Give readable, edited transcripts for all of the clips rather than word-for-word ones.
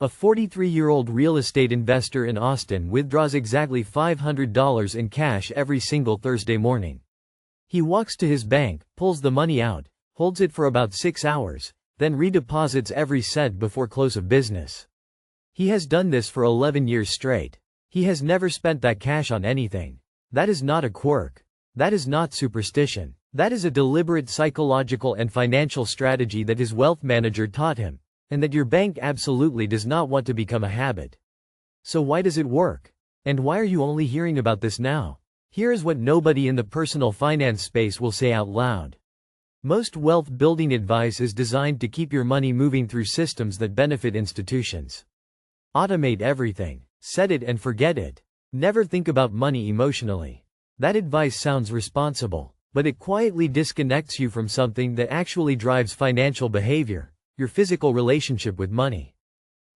A 43-year-old real estate investor in Austin withdraws exactly $500 in cash every single Thursday morning. He walks to his bank, pulls the money out, holds it for about 6 hours, then redeposits every cent before close of business. He has done this for 11 years straight. He has never spent that cash on anything. That is not a quirk. That is not superstition. That is a deliberate psychological and financial strategy that his wealth manager taught him, and that your bank absolutely does not want to become a habit. So why does it work? And why are you only hearing about this now? Here is what nobody in the personal finance space will say out loud. Most wealth building advice is designed to keep your money moving through systems that benefit institutions. Automate everything. Set it and forget it. Never think about money emotionally. That advice sounds responsible, but it quietly disconnects you from something that actually drives financial behavior: your physical relationship with money.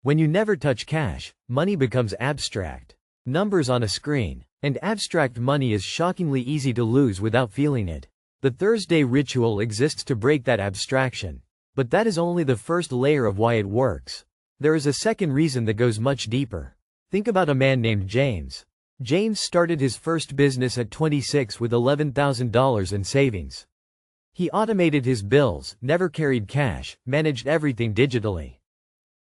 When you never touch cash, money becomes abstract. Numbers on a screen. And abstract money is shockingly easy to lose without feeling it. The Thursday ritual exists to break that abstraction. But that is only the first layer of why it works. There is a second reason that goes much deeper. Think about a man named James. James started his first business at 26 with $11,000 in savings. He automated his bills, never carried cash, managed everything digitally.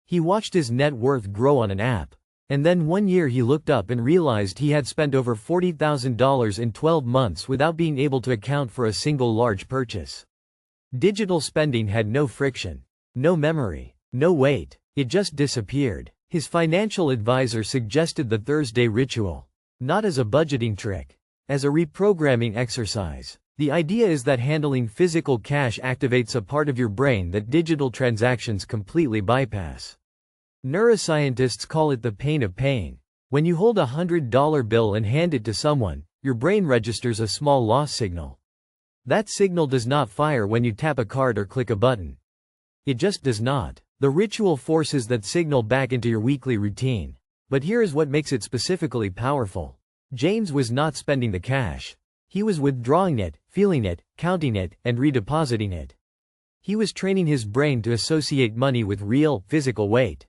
He watched his net worth grow on an app. And then one year he looked up and realized he had spent over $40,000 in 12 months without being able to account for a single large purchase. Digital spending had no friction, no memory, no weight. It just disappeared. His financial advisor suggested the Thursday ritual. Not as a budgeting trick. As a reprogramming exercise. The idea is that handling physical cash activates a part of your brain that digital transactions completely bypass. Neuroscientists call it the pain of paying. When you hold a $100 bill and hand it to someone, your brain registers a small loss signal. That signal does not fire when you tap a card or click a button. It just does not. The ritual forces that signal back into your weekly routine. But here is what makes it specifically powerful. James was not spending the cash. He was withdrawing it, feeling it, counting it, and redepositing it. He was training his brain to associate money with real, physical weight.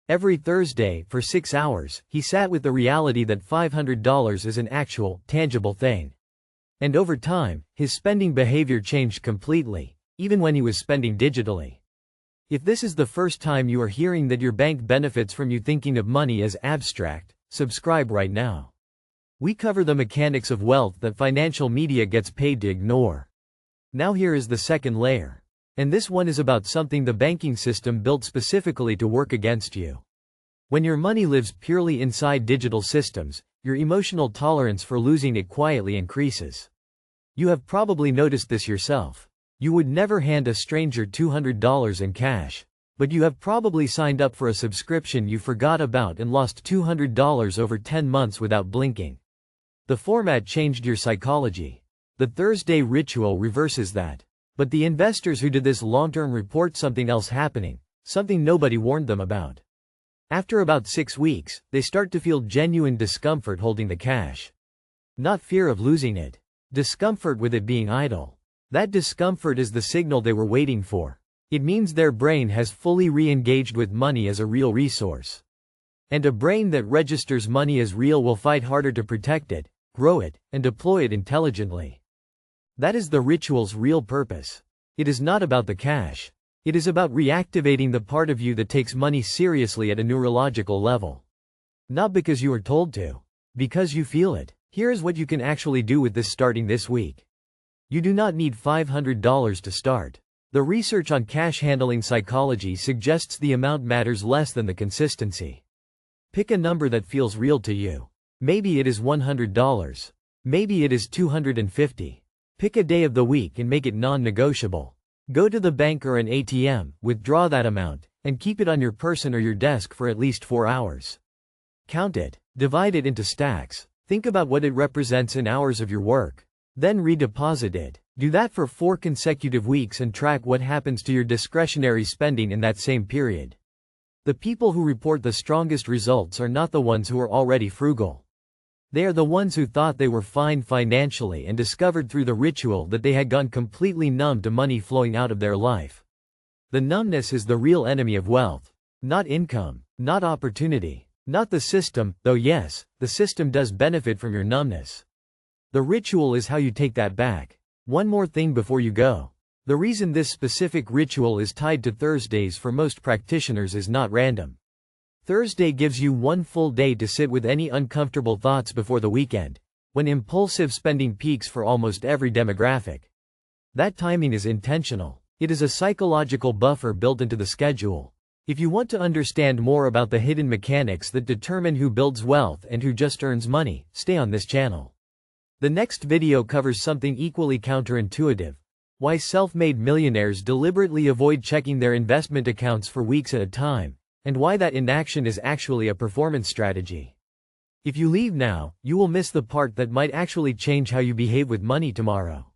Every Thursday, for 6 hours, he sat with the reality that $500 is an actual, tangible thing. And over time, his spending behavior changed completely, even when he was spending digitally. If this is the first time you are hearing that your bank benefits from you thinking of money as abstract, subscribe right now. We cover the mechanics of wealth that financial media gets paid to ignore. Now here is the second layer. And this one is about something the banking system built specifically to work against you. When your money lives purely inside digital systems, your emotional tolerance for losing it quietly increases. You have probably noticed this yourself. You would never hand a stranger $200 in cash. But you have probably signed up for a subscription you forgot about and lost $200 over 10 months without blinking. The format changed your psychology. The Thursday ritual reverses that. But the investors who did this long-term report something else happening, something nobody warned them about. After about 6 weeks, they start to feel genuine discomfort holding the cash. Not fear of losing it. Discomfort with it being idle. That discomfort is the signal they were waiting for. It means their brain has fully re-engaged with money as a real resource. And a brain that registers money as real will fight harder to protect it, grow it, and deploy it intelligently. That is the ritual's real purpose. It is not about the cash. It is about reactivating the part of you that takes money seriously at a neurological level. Not because you are told to. Because you feel it. Here is what you can actually do with this starting this week. You do not need $500 to start. The research on cash handling psychology suggests the amount matters less than the consistency. Pick a number that feels real to you. Maybe it is $100. Maybe it is $250. Pick a day of the week and make it non-negotiable. Go to the bank or an ATM, withdraw that amount, and keep it on your person or your desk for at least 4 hours. Count it. Divide it into stacks. Think about what it represents in hours of your work. Then redeposit it. Do that for 4 consecutive weeks and track what happens to your discretionary spending in that same period. The people who report the strongest results are not the ones who are already frugal. They are the ones who thought they were fine financially and discovered through the ritual that they had gone completely numb to money flowing out of their life. The numbness is the real enemy of wealth. Not income, not opportunity. Not the system, though yes, the system does benefit from your numbness. The ritual is how you take that back. One more thing before you go. The reason this specific ritual is tied to Thursdays for most practitioners is not random. Thursday gives you one full day to sit with any uncomfortable thoughts before the weekend, when impulsive spending peaks for almost every demographic. That timing is intentional. It is a psychological buffer built into the schedule. If you want to understand more about the hidden mechanics that determine who builds wealth and who just earns money, stay on this channel. The next video covers something equally counterintuitive: why self-made millionaires deliberately avoid checking their investment accounts for weeks at a time, and why that inaction is actually a performance strategy. If you leave now, you will miss the part that might actually change how you behave with money tomorrow.